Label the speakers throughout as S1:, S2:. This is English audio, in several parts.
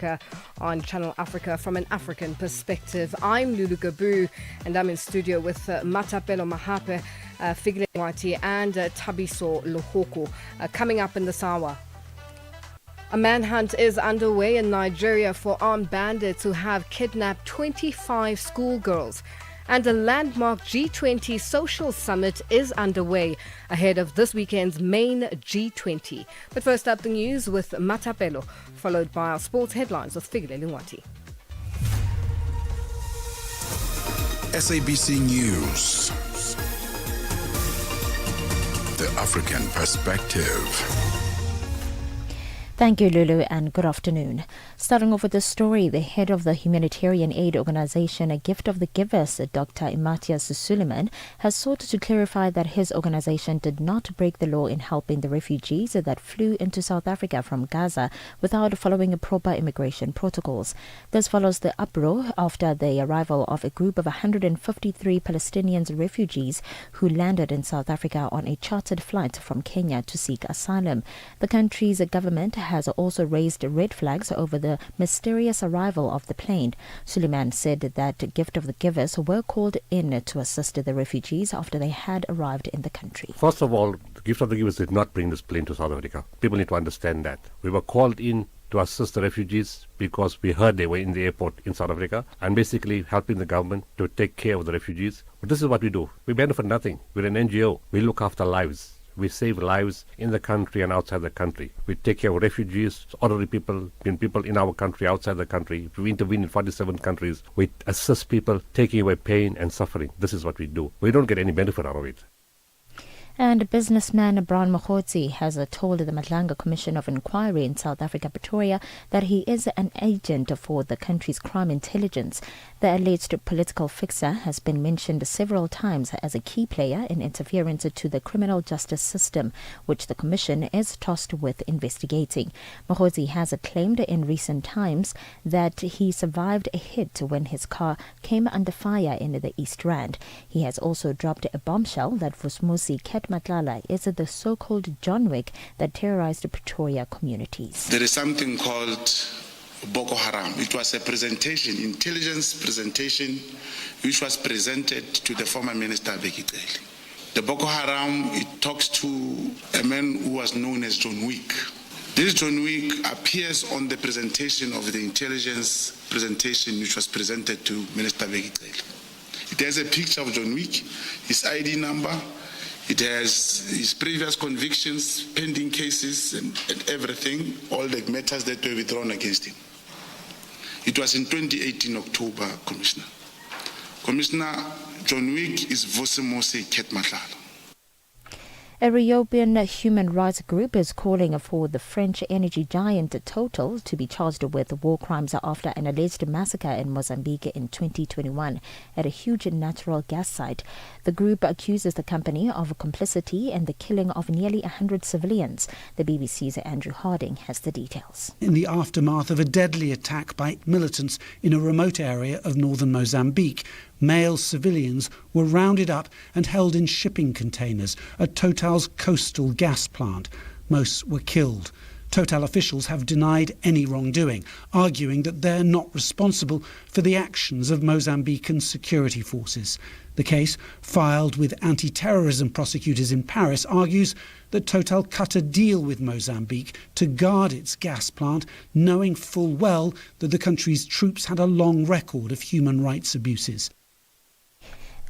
S1: Africa on Channel Africa from an African perspective. I'm Lulu Gaboo, and I'm in studio with Matapelo Mahape, Figile Ngwati, and Tabiso Lohoko. Coming up in this hour, a manhunt is underway in Nigeria for armed bandits who have kidnapped 25 schoolgirls. And a landmark G20 social summit is underway ahead of this weekend's main G20. But first up, the news with Matapelo, followed by our sports headlines with Figile Ngwati.
S2: SABC News. The African Perspective.
S3: Thank you, Lulu, and good afternoon. Starting off with the story, the head of the humanitarian aid organization, A Gift of the Givers, Dr. Imatias Suleiman, has sought to clarify that his organization did not break the law in helping the refugees that flew into South Africa from Gaza without following proper immigration protocols. This follows the uproar after the arrival of a group of 153 Palestinian refugees who landed in South Africa on a chartered flight from Kenya to seek asylum. The country's government has also raised red flags over the mysterious arrival of the plane. Suleiman said that Gift of the Givers were called in to assist the refugees after they had arrived in the country.
S4: First of all, the Gift of the Givers did not bring this plane to South Africa. People need to understand that. We were called in to assist the refugees because we heard they were in the airport in South Africa and basically helping the government to take care of the refugees. But this is what we do. We benefit nothing. We're an NGO. We look after lives. We save lives in the country and outside the country. We take care of refugees, ordinary people, people in our country, outside the country. We intervene in 47 countries. We assist people taking away pain and suffering. This is what we do. We don't get any benefit out of it.
S3: And businessman Brian Mokgotsi has told the Madlanga Commission of Inquiry in South Africa, Pretoria, that he is an agent for the country's crime intelligence. The alleged political fixer has been mentioned several times as a key player in interference to the criminal justice system, which the Commission is tasked with investigating. Mokgotsi has claimed in recent times that he survived a hit when his car came under fire in the East Rand. He has also dropped a bombshell that Vusmusi Matlala is the so-called John Wick that terrorized the Pretoria communities.
S5: There is something called Boko Haram. It was a presentation, intelligence presentation, which was presented to the former minister Bekiteli. The Boko Haram, it talks to a man who was known as John Wick. This John Wick appears on the presentation of the intelligence presentation which was presented to Minister Bekiteli. It has a picture of John Wick, his ID number. It has his previous convictions, pending cases, and everything, all the matters that were withdrawn against him. It was in 2018 October, Commissioner. Commissioner, John Wick is Vosemose Ketmatlala.
S3: A European human rights group is calling for the French energy giant Total to be charged with war crimes after an alleged massacre in Mozambique in 2021 at a huge natural gas site. The group accuses the company of complicity in the killing of nearly 100 civilians. The BBC's Andrew Harding has the details.
S6: In the aftermath of a deadly attack by militants in a remote area of northern Mozambique, male civilians were rounded up and held in shipping containers at Total's coastal gas plant. Most were killed. Total officials have denied any wrongdoing, arguing that they're not responsible for the actions of Mozambican security forces. The case, filed with anti-terrorism prosecutors in Paris, argues that Total cut a deal with Mozambique to guard its gas plant, knowing full well that the country's troops had a long record of human rights abuses.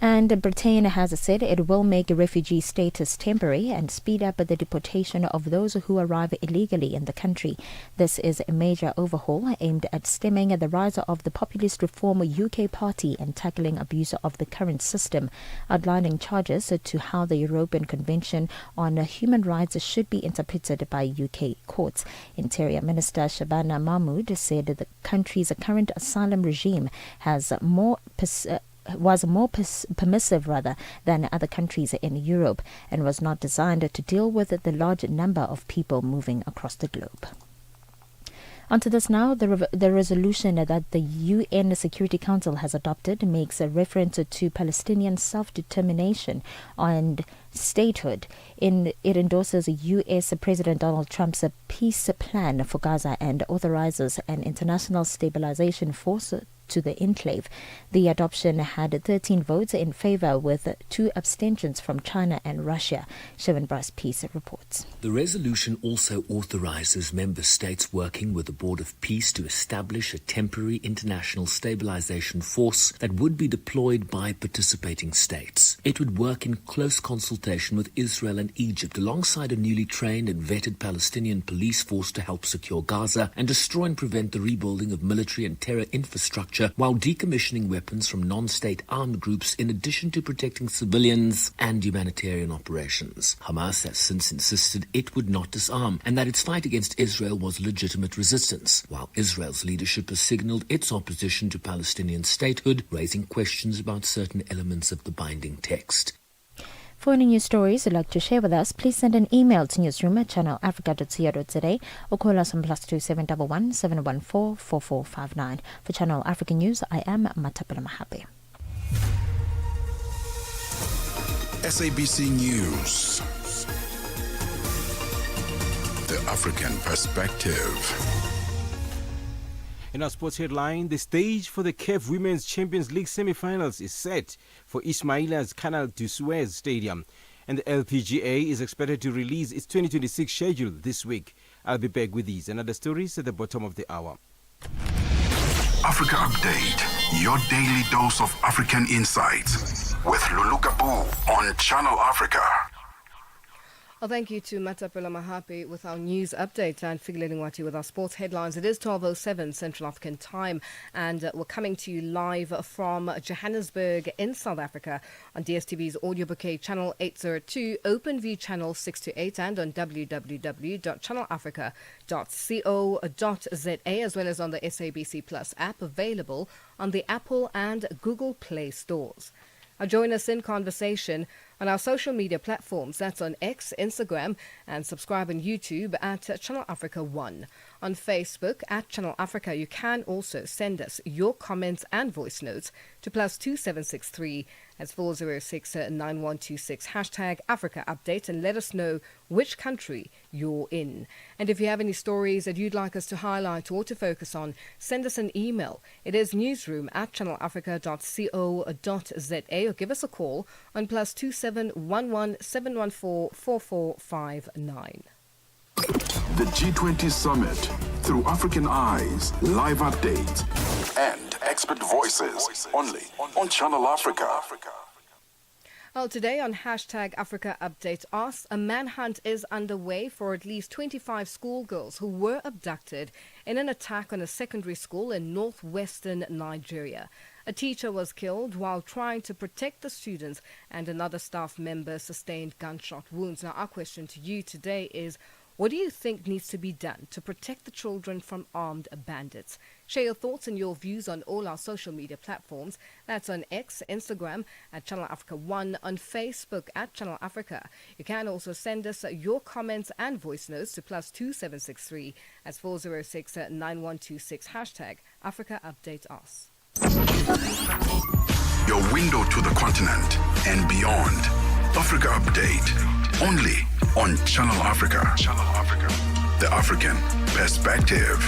S3: And Britain has said it will make refugee status temporary and speed up the deportation of those who arrive illegally in the country. This is a major overhaul aimed at stemming the rise of the populist Reform UK Party and tackling abuse of the current system, outlining charges to how the European Convention on Human Rights should be interpreted by UK courts. Interior Minister Shabana Mahmood said the country's current asylum regime was more permissive than other countries in Europe and was not designed to deal with the large number of people moving across the globe. Onto this now, the resolution that the UN Security Council has adopted makes a reference to Palestinian self-determination and statehood. It endorses U.S. President Donald Trump's peace plan for Gaza and authorizes an international stabilization force to the enclave. The adoption had 13 votes in favor with 2 abstentions from China and Russia. Sherwin Bryce Peace reports.
S7: The resolution also authorizes member states working with the Board of Peace to establish a temporary international stabilization force that would be deployed by participating states. It would work in close consultation with Israel and Egypt alongside a newly trained and vetted Palestinian police force to help secure Gaza and destroy and prevent the rebuilding of military and terror infrastructure while decommissioning weapons from non-state armed groups in addition to protecting civilians and humanitarian operations. Hamas has since insisted it would not disarm and that its fight against Israel was legitimate resistance, while Israel's leadership has signaled its opposition to Palestinian statehood, raising questions about certain elements of the binding text.
S3: For any news stories you'd like to share with us, please send an email to newsroom@channelafrica.co.za or call us on +2 711 714 4459. For Channel Africa News, I am Matapela Mahape.
S2: SABC News. The African Perspective.
S8: In our sports headline, the stage for the CAF Women's Champions League semi-finals is set for Ismaila's Canal du Suez Stadium, and the LPGA is expected to release its 2026 schedule this week. I'll be back with these and other stories at the bottom of the hour.
S2: Africa Update, your daily dose of African insights with Lulu Gaboo on Channel Africa.
S1: Well, thank you to Matapela Mahape with our news update and Figile Ngwati with our sports headlines. It is 12:07 Central African time, and we're coming to you live from Johannesburg in South Africa on DSTV's audio bouquet channel 802, OpenView channel 628, and on www.channelafrica.co.za, as well as on the SABC Plus app, available on the Apple and Google Play stores. Now join us in conversation on our social media platforms. That's on X, Instagram, and subscribe on YouTube at Channel Africa 1. On Facebook at Channel Africa, you can also send us your comments and voice notes to +2 763 406 9126 #Africa Update, and let us know which country you're in. And if you have any stories that you'd like us to highlight or to focus on, send us an email. It is newsroom@channelafrica.co.za, or give us a call on +2 711 714 4459.
S2: The G20 Summit through African eyes, live updates, and expert voices only on Channel Africa.
S1: Well, today on #Africa Update Asks, a manhunt is underway for at least 25 schoolgirls who were abducted in an attack on a secondary school in northwestern Nigeria. A teacher was killed while trying to protect the students, and another staff member sustained gunshot wounds. Now, our question to you today is, what do you think needs to be done to protect the children from armed bandits? Share your thoughts and your views on all our social media platforms. That's on X, Instagram at Channel Africa 1, on Facebook at Channel Africa. You can also send us your comments and voice notes to +2 763 406 9126 #Africa Update Us.
S2: Your window to the continent and beyond. Africa Update, only on Channel Africa. Channel Africa. The African Perspective.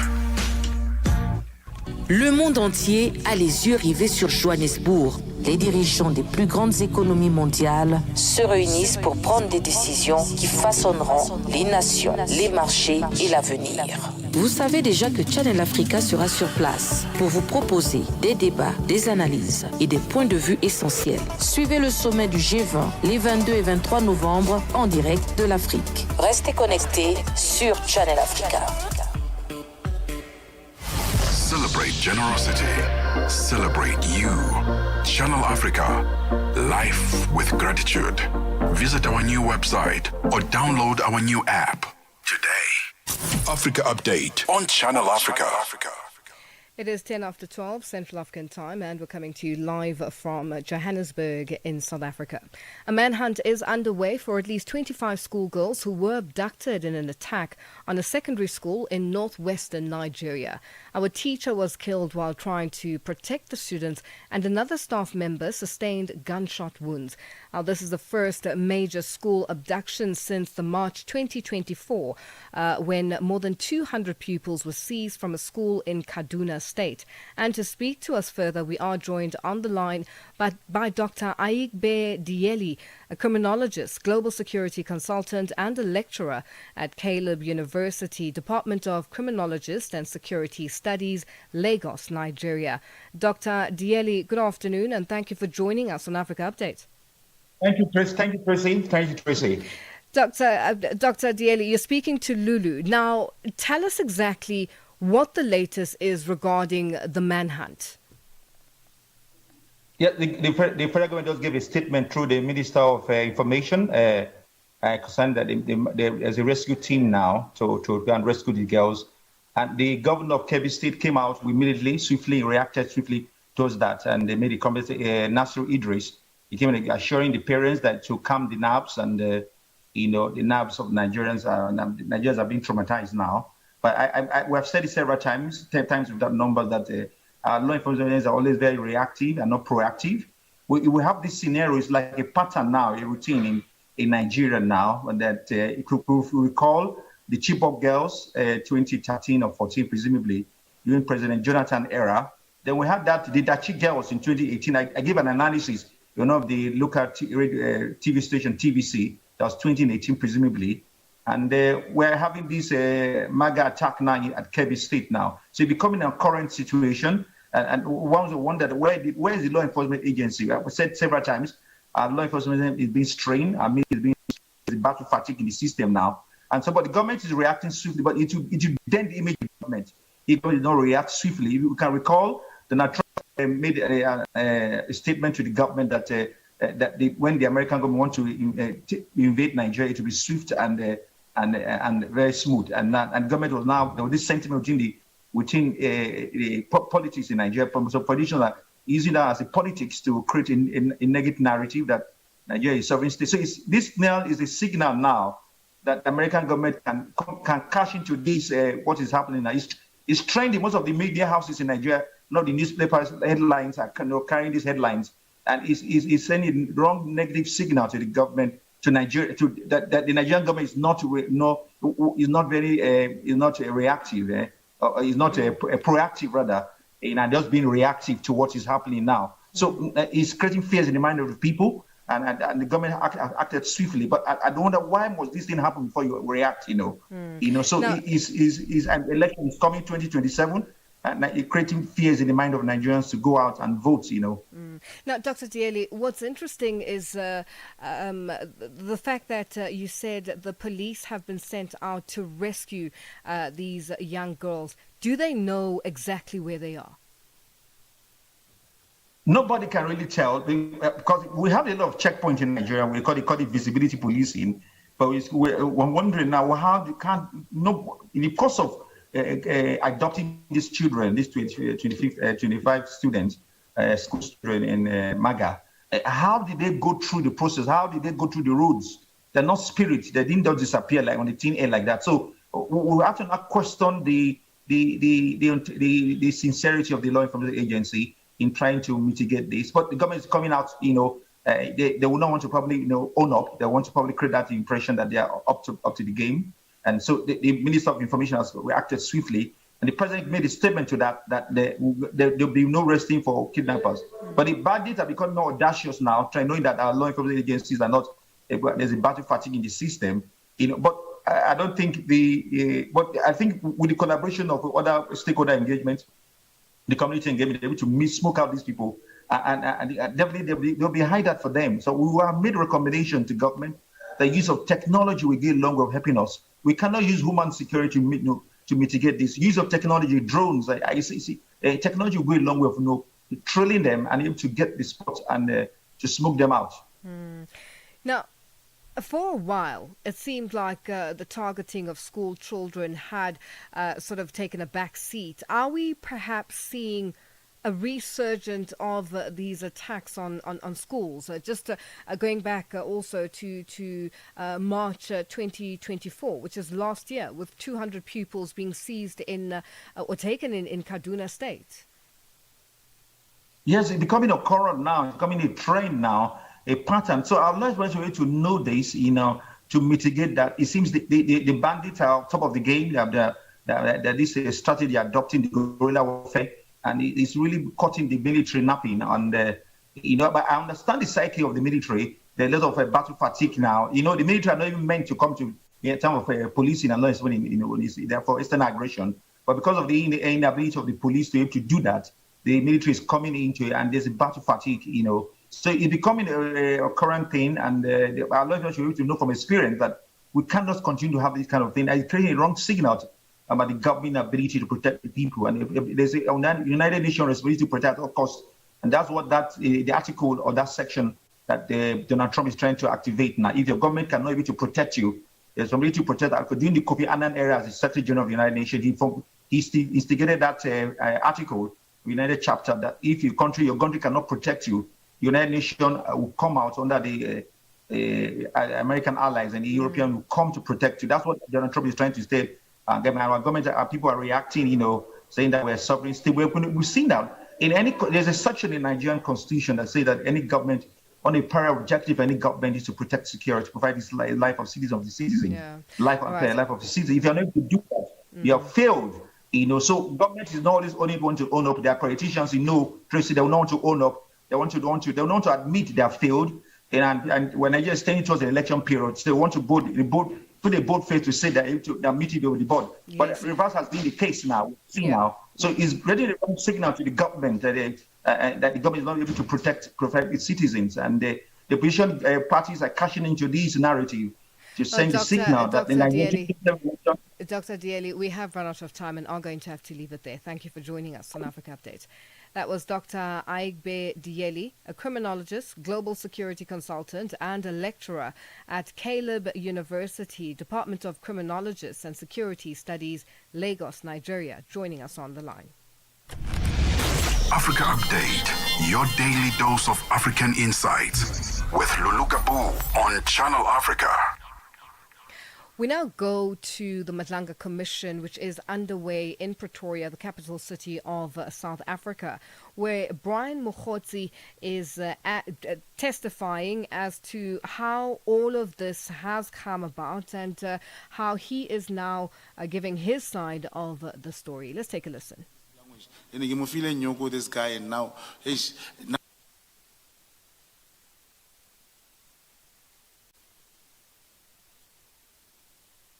S9: Le monde entier a les yeux rivés sur Johannesburg. Les dirigeants des plus grandes économies mondiales se réunissent pour prendre des décisions qui façonneront les nations, les marchés et l'avenir. Vous savez déjà que Channel Africa sera sur place pour vous proposer des débats, des analyses et des points de vue essentiels. Suivez le sommet du G20 les 22 et 23 novembre en direct de l'Afrique. Restez connectés sur Channel Africa.
S2: Celebrate generosity. Celebrate you. Channel Africa. Life with gratitude. Visit our new website or download our new app today. Africa Update on Channel Africa.
S1: It is 10 after 12 Central African time, and we're coming to you live from Johannesburg in South Africa. A manhunt is underway for at least 25 schoolgirls who were abducted in an attack on a secondary school in northwestern Nigeria. Our teacher was killed while trying to protect the students, and another staff member sustained gunshot wounds. Now, this is the first major school abduction since the March 2024, when more than 200 pupils were seized from a school in Kaduna State. And to speak to us further, we are joined on the line by Dr. Aigbe Dieli, a criminologist, global security consultant, and a lecturer at Caleb University, Department of Criminologist and Security Studies, Lagos, Nigeria. Dr. Dieli, good afternoon, and thank you for joining us on Africa Update.
S10: Thank you, Tracy. Thank you, Tracy.
S1: Dr. Dieli, you're speaking to Lulu. Now, tell us exactly what the latest is regarding the manhunt.
S10: Yeah, the federal government just gave a statement through the Minister of Information concerned that there's a rescue team now to go and rescue the girls. And the governor of Kebbi State came out immediately, reacted swiftly towards that. And they made a comment, Nasir Idris. He came in assuring the parents that to calm the nerves and, the nerves of Nigerians. Nigerians are being traumatized now. But we have said it several times, 10 times with that number, that law enforcement agents are always very reactive and not proactive. We have this scenario, it's like a pattern now, a routine in Nigeria now, that if you recall the Chibok girls, 2013 or 14, presumably, during President Jonathan era. Then we had the Dachi girls in 2018. I gave an analysis, of the local TV station, TVC, that was 2018, presumably. And we're having this MAGA attack now at Kebbi State now. So it's becoming a current situation. And one wondered, where is the law enforcement agency? I've said several times, law enforcement is being strained. There's battle fatigue in the system now. And so, but the government is reacting swiftly, but it will dent the image of the government if it does not react swiftly. You can recall, Donald Trump made a statement to the government that when the American government want to invade Nigeria, it will be swift and very smooth. And government was now, there was this sentiment within the politics in Nigeria. So politicians are using that as a politics to create a negative narrative that Nigeria is sovereign state. So this now is a signal now that the American government can cash into this, what is happening now. It's trending. Most of the media houses in Nigeria, not the newspapers, headlines are carrying these headlines. And it's sending wrong negative signal to the government, to Nigeria, that the Nigerian government is not reactive, is not proactive rather, and just being reactive to what is happening now. So it's creating fears in the mind of the people, and the government acted swiftly. But I don't wonder, why must this thing happen before you react? So now, an election is coming 2027. And it creating fears in the mind of Nigerians to go out and vote,
S1: Now, Dr. Dieli, what's interesting is the fact that you said the police have been sent out to rescue these young girls. Do they know exactly where they are?
S10: Nobody can really tell, because we have a lot of checkpoints in Nigeria. We call it visibility policing. But we're wondering now, how you can't know in the course of adopting these children, these 25 students, school children in MAGA, how did they go through the process? How did they go through the roads? They're not spirits. They didn't just disappear like on the thin air like that. So we have to not question the sincerity of the law enforcement agency in trying to mitigate this. But the government is coming out, they will not want to probably own up. They want to probably create that impression that they are up to the game. And so the Minister of Information has reacted swiftly, and the President made a statement to that there will be no resting for kidnappers. But the bandits are becoming more audacious now, knowing that our law enforcement agencies are not, there's a battle fatigue in the system. But I don't think but I think with the collaboration of other stakeholder engagement, the community engagement, they're able to smoke out these people, and definitely there'll be a hideout for them. So we have made a recommendation to government. The use of technology will get longer of helping us. We cannot use human security to mitigate this. Use of technology, drones, technology will go a long way of trailing them and able to get the spots and to smoke them out.
S1: Now, For a while, it seemed like the targeting of school children had sort of taken a back seat. Are we perhaps seeing a resurgence of these attacks on schools? Just going back also to March 2024, which is last year, with 200 pupils being seized in or taken in Kaduna State.
S10: Yes, it's becoming a current now. It's becoming a trend now, a pattern. So I'd like to know this, to mitigate that. It seems the bandits are top of the game. That this strategy adopting the guerrilla warfare, and it's really cutting the military napping. And but I understand the psyche of the military. There's a lot of battle fatigue now. The military are not even meant to come to in terms of policing and law enforcement. Therefore, external aggression. But because of the inability of the police to be able to do that, the military is coming into it, and there's a battle fatigue. So it's becoming a current thing, and our lawyers should be able to know from experience that we cannot continue to have this kind of thing. It's creating a wrong signal about the government ability to protect the people. And if there's a United Nations responsibility to protect at all costs, and that's what the article or that section that Donald Trump is trying to activate now. If your government cannot be able to protect you, there's somebody to protect. During the Kofi Annan era as the Secretary General of the United Nations, he instigated that article, United chapter, that if your country cannot protect you, United Nations will come out under the American allies, and the European will come to protect you. That's what Donald Trump is trying to state. Our government, people are reacting, saying that we're sovereign state. We've seen that there's a section in the Nigerian constitution that says that any government, on a prior objective, any government is to protect security, to provide this life of citizens of the citizen, life of the citizen. If you're not able to do that, you have failed. So government is not always only going to own up. Their politicians, Tracy, they will not want to own up. They want to admit they have failed. And when Nigeria is standing towards the election period, they want to put a bold face to say that they're meeting with the board. Yes. But the reverse has been the case now. Now, so it's ready to signal to the government that the government is not able to protect its citizens, and the opposition parties are cashing into this narrative to send the signal that the Nigerian.
S1: Dr. Dieli, we have run out of time and are going to have to leave it there. Thank you for joining us on Africa Update. That was Dr. Aigbe Dieli, a criminologist, global security consultant, and a lecturer at Caleb University, Department of Criminologists and Security Studies, Lagos, Nigeria, joining us on the line.
S2: Africa Update, your daily dose of African insights with Lulu Gaboo on Channel Africa.
S1: We now go to the Madlanga Commission, which is underway in Pretoria, the capital city of South Africa, where Brian Mokgotsi is testifying as to how all of this has come about and how he is now giving his side of the story. Let's take a listen.
S5: This guy, and now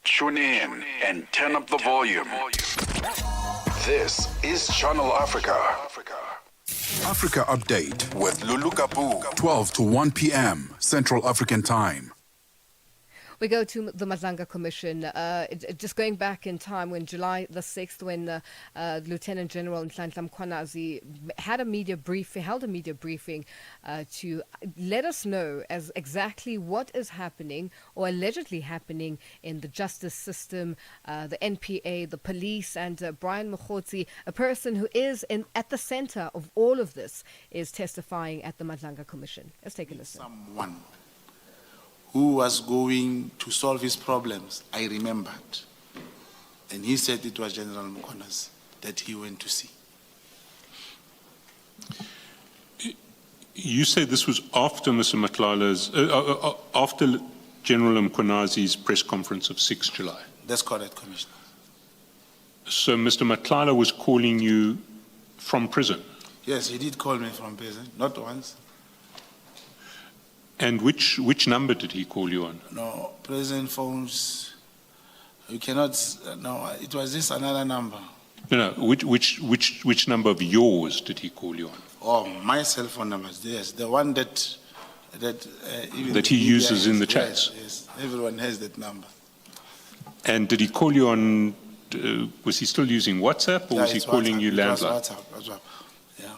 S2: Tune in and turn up the volume. This is Channel Africa. Africa Update with Lulu Gaboo, 12 to 1 p.m. Central African Time.
S1: We go to the Madlanga Commission, just going back in time when July the 6th, when Lieutenant General Nhlanhla Mkhwanazi held a media briefing to let us know as exactly what is happening or allegedly happening in the justice system, the NPA, the police, and Brian Mokgotsi, a person who is at the center of all of this, is testifying at the Madlanga Commission. Let's take a listen.
S5: Someone who was going to solve his problems, I remembered. And he said it was General Mkhwanazi that he went to see.
S11: You say this was after Mr. Matlala's, after General Mkhwanazi's press conference of 6 July?
S5: That's correct, Commissioner.
S11: So Mr. Matlala was calling you from prison?
S5: Yes, he did call me from prison, not once.
S11: And which number did he call you on?
S5: No, prison phones, you cannot, no, it was just another number.
S11: No, which number of yours did he call you on?
S5: Oh, my cell phone numbers, yes, the one that
S11: he uses in the chats?
S5: Yes, everyone has that number.
S11: And did he call you on, was he still using WhatsApp, or was he calling you landline?
S5: WhatsApp, yeah.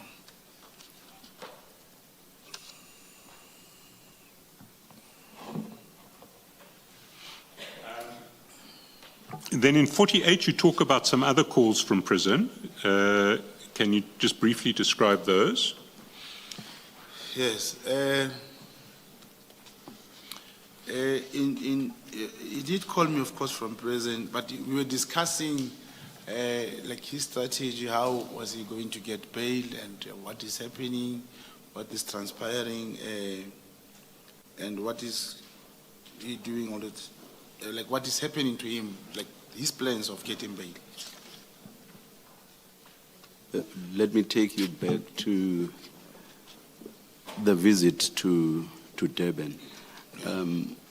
S11: Then in 48, you talk about some other calls from prison. Can you just briefly describe those?
S5: Yes. He did call me, of course, from prison, but we were discussing like his strategy, how was he going to get bail, and what is happening, what is transpiring, and what is he doing all it, like what is happening to him, like his plans of getting bail.
S12: Let me take you back to the visit to Durban.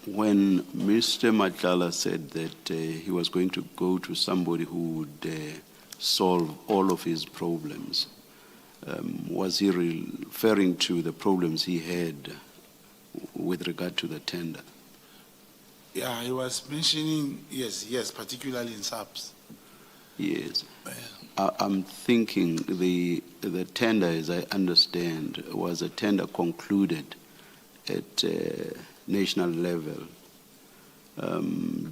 S12: When Mr. Matlala said that he was going to go to somebody who would solve all of his problems, was he referring to the problems he had with regard to the tender?
S5: Yeah, he was mentioning, yes, particularly in SAPS.
S12: Yes. I'm thinking the tender, as I understand, was a tender concluded at national level.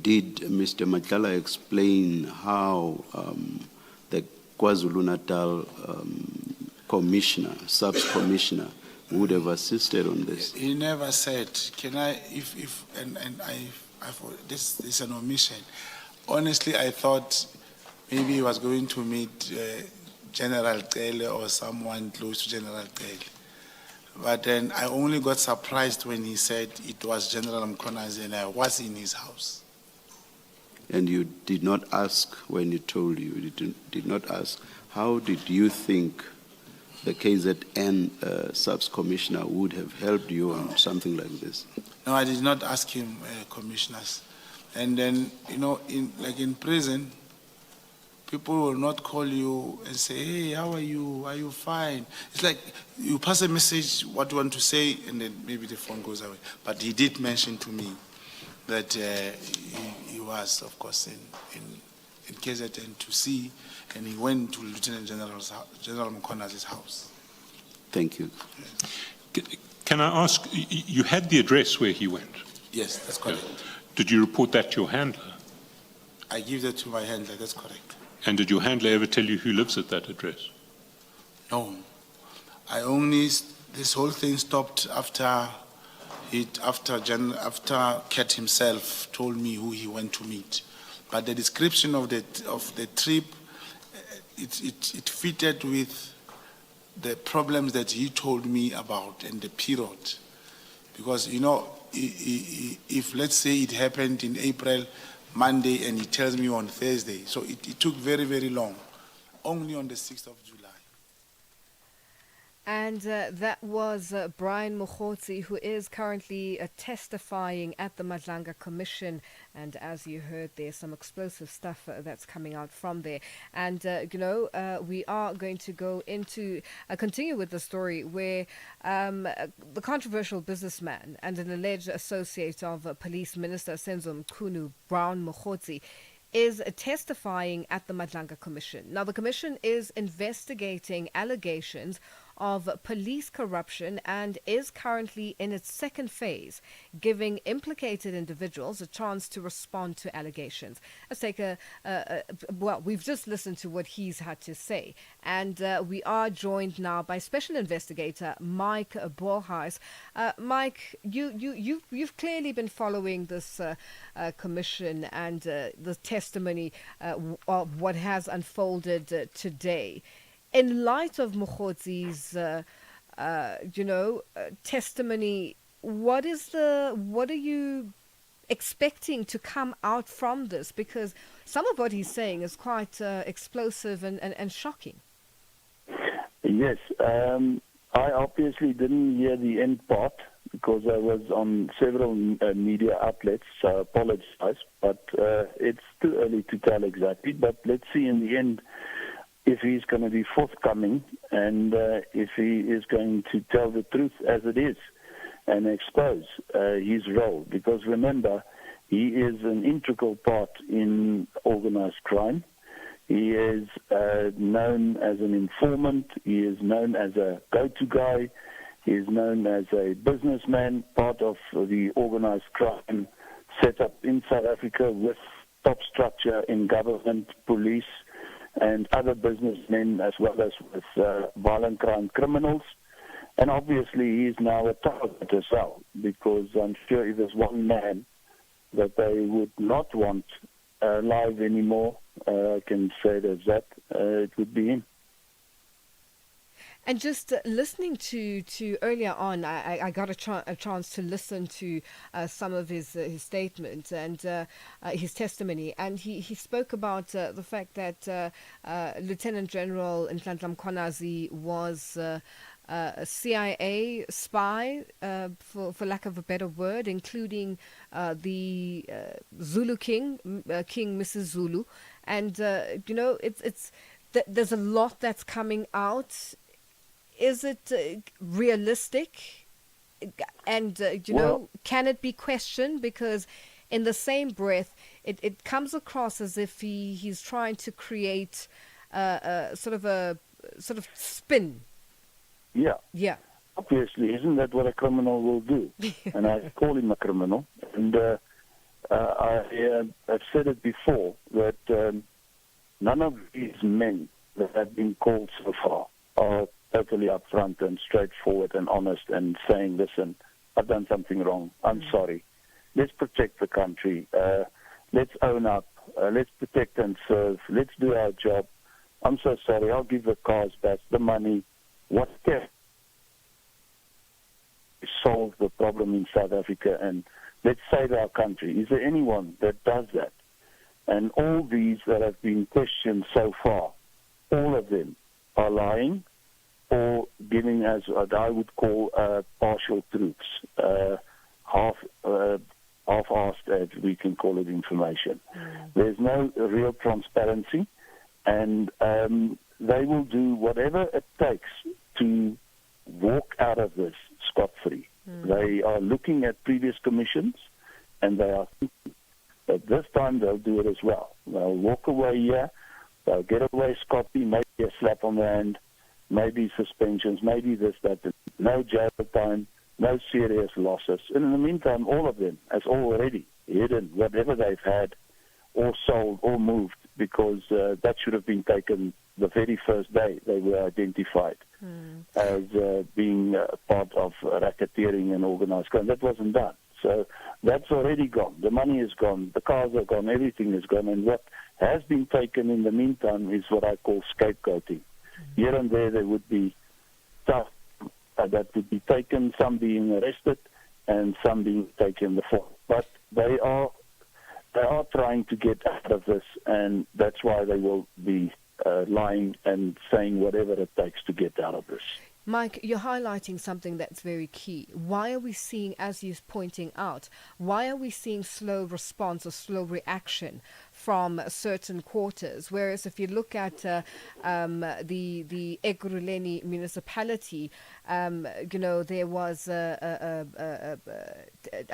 S12: Did Mr. Matlala explain how the KwaZulu-Natal commissioner, SAPS-commissioner, would have assisted on this?
S5: He never said, can I, this is an omission. Honestly, I thought maybe he was going to meet General Tele or someone close to General Tele. But then I only got surprised when he said it was General Mkonazi and I was in his house.
S12: And you did not ask when he told you, did not ask, how did you think the KZN SAPS-commissioner would have helped you on something like this?
S5: No, I did not ask him, commissioners. And then, in prison, people will not call you and say, hey, how are you? Are you fine? It's like you pass a message, what you want to say, and then maybe the phone goes away. But he did mention to me that he was, of course, in KZN to see, and he went to Lieutenant General Mkonazi's house.
S12: Thank you.
S5: Yes.
S11: Can I ask, you had the address where he went?
S5: Yes, that's correct.
S11: Yeah. Did you report that to your handler?
S5: I give that to my handler, that's correct.
S11: And did your handler ever tell you who lives at that address?
S5: No. This whole thing stopped after Cat himself told me who he went to meet. But the description of the trip, it fitted with the problems that he told me about and the period. Because, if let's say it happened in April, Monday, and he tells me on Thursday. So it took very, very long. Only on the 6th of July.
S1: And that was Brian Mokhotsi, who is currently testifying at the Madlanga Commission. And as you heard, there's some explosive stuff that's coming out from there. And, we are going to go into, continue with the story where the controversial businessman and an alleged associate of Police Minister Senzo Mchunu, Brian Mokhotsi, is testifying at the Madlanga Commission. Now, the commission is investigating allegations of police corruption and is currently in its second phase, giving implicated individuals a chance to respond to allegations. Let's take we've just listened to what he's had to say, and we are joined now by Special Investigator Mike Bolhuis. Mike, you've clearly been following this commission and the testimony of what has unfolded today. In light of Mokhotsi's, testimony, what are you expecting to come out from this? Because some of what he's saying is quite explosive and shocking.
S13: Yes, I obviously didn't hear the end part because I was on several media outlets, so I apologize. But it's too early to tell exactly. But let's see in the end if he's going to be forthcoming and if he is going to tell the truth as it is and expose his role. Because remember, he is an integral part in organized crime. He is known as an informant. He is known as a go-to guy. He is known as a businessman, part of the organized crime set up in South Africa with top structure in government, police, and other businessmen, as well as with violent crime criminals. And obviously, he is now a target as well, because I'm sure if there's one man that they would not want alive anymore, I can say it as that, it would be him.
S1: And just listening to earlier on, I got a chance to listen to some of his statements and his testimony, and he spoke about the fact that Lieutenant General Nhlanhla Mkhwanazi was a CIA spy, for lack of a better word, including the Zulu King, King Mrs. Zulu, and there's a lot that's coming out. Is it realistic? And, can it be questioned? Because in the same breath, it comes across as if he's trying to create a sort of spin.
S13: Yeah.
S1: Yeah.
S13: Obviously, isn't that what a criminal will do? And I call him a criminal. And I've said it before, that none of these men that have been called so far are totally upfront and straightforward and honest and saying, listen, I've done something wrong. I'm sorry. Let's protect the country. Let's own up. Let's protect and serve. Let's do our job. I'm so sorry. I'll give the cars back, the money, whatever. Solve the problem in South Africa and let's save our country. Is there anyone that does that? And all these that have been questioned so far, all of them are lying or giving, as what I would call, partial truths, half-assed, as we can call it, information. There's no real transparency, and they will do whatever it takes to walk out of this scot-free. They are looking at previous commissions, and they are thinking that this time they'll do it as well. They'll walk away here, they'll get away scot-free, maybe a slap on the hand, maybe suspensions, maybe this, that, no jail time, no serious losses. And in the meantime, all of them has already hidden whatever they've had or sold or moved, because that should have been taken the very first day they were identified as being part of racketeering and organized crime. That wasn't done. So that's already gone. The money is gone. The cars are gone. Everything is gone. And what has been taken in the meantime is what I call scapegoating. Here and there would be stuff that would be taken, some being arrested and some being taken the fall. But they are trying to get out of this, and that's why they will be lying and saying whatever it takes to get out of this.
S1: Mike, you're highlighting something that's very key. Why are we seeing, as you're pointing out, why are we seeing slow response or slow reaction from certain quarters? Whereas if you look at the Ekurhuleni municipality, there was I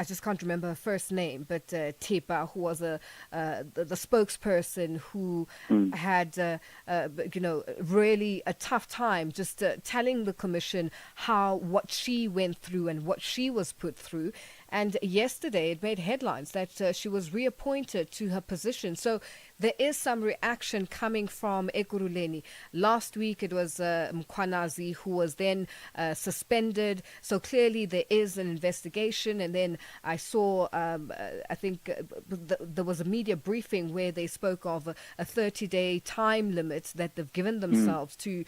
S1: just can't remember her first name, but Tepa, who was the spokesperson who had really a tough time just telling the commission what she went through and what she was put through. And yesterday it made headlines that she was reappointed to her position. So there is some reaction coming from Ekurhuleni. Last week it was Mkhwanazi, who was then suspended. So clearly there is an investigation. And then I saw, I think there was a media briefing where they spoke of a 30-day time limit that they've given themselves to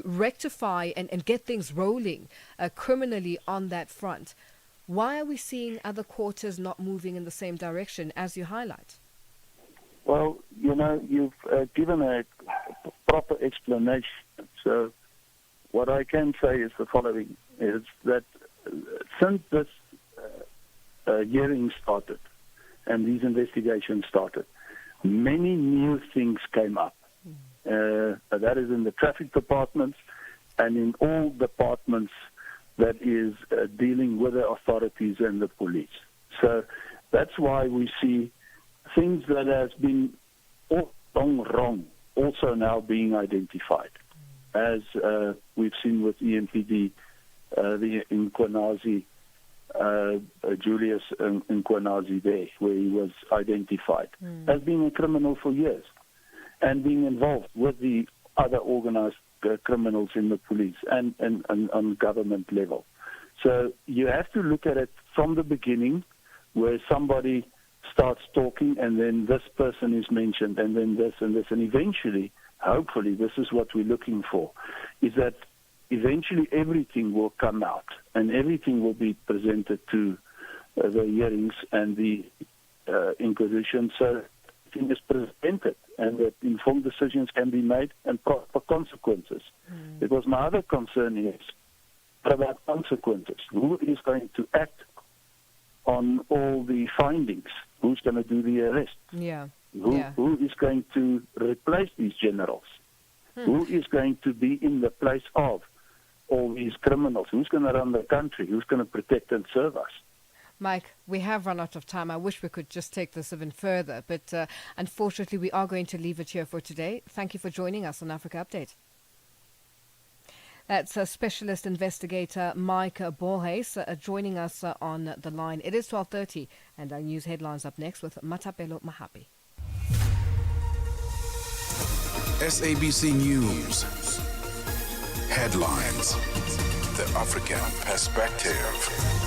S1: rectify and get things rolling criminally on that front. Why are we seeing other quarters not moving in the same direction, as you highlight?
S13: Well, you've given a proper explanation. So what I can say is the following, is that since this hearing started and these investigations started, many new things came up. That is in the traffic departments and in all departments that is dealing with the authorities and the police. So that's why we see things that has been all long wrong also now being identified. As we've seen with EMPD, the Mkhwanazi Julius Nkwanazi there, where he was identified as being a criminal for years and being involved with the other organized criminals in the police and on government level. So you have to look at it from the beginning, where somebody starts talking and then this person is mentioned and then this and this, and eventually, hopefully, this is what we're looking for, is that eventually everything will come out and everything will be presented to the hearings and the inquisition, so everything is presented and that informed decisions can be made and proper consequences. Because my other concern is about consequences. Who is going to act on all the findings? Who's going to do the arrest? Who is going to replace these generals? Who is going to be in the place of all these criminals? Who's going to run the country? Who's going to protect and serve us?
S1: Mike, we have run out of time. I wish we could just take this even further, but unfortunately we are going to leave it here for today. Thank you for joining us on Africa Update. That's Specialist Investigator Mike Borges joining us on the line. It is 12:30 and our news headlines up next with Matapelo Mahapi.
S2: SABC News. Headlines. The African Perspective.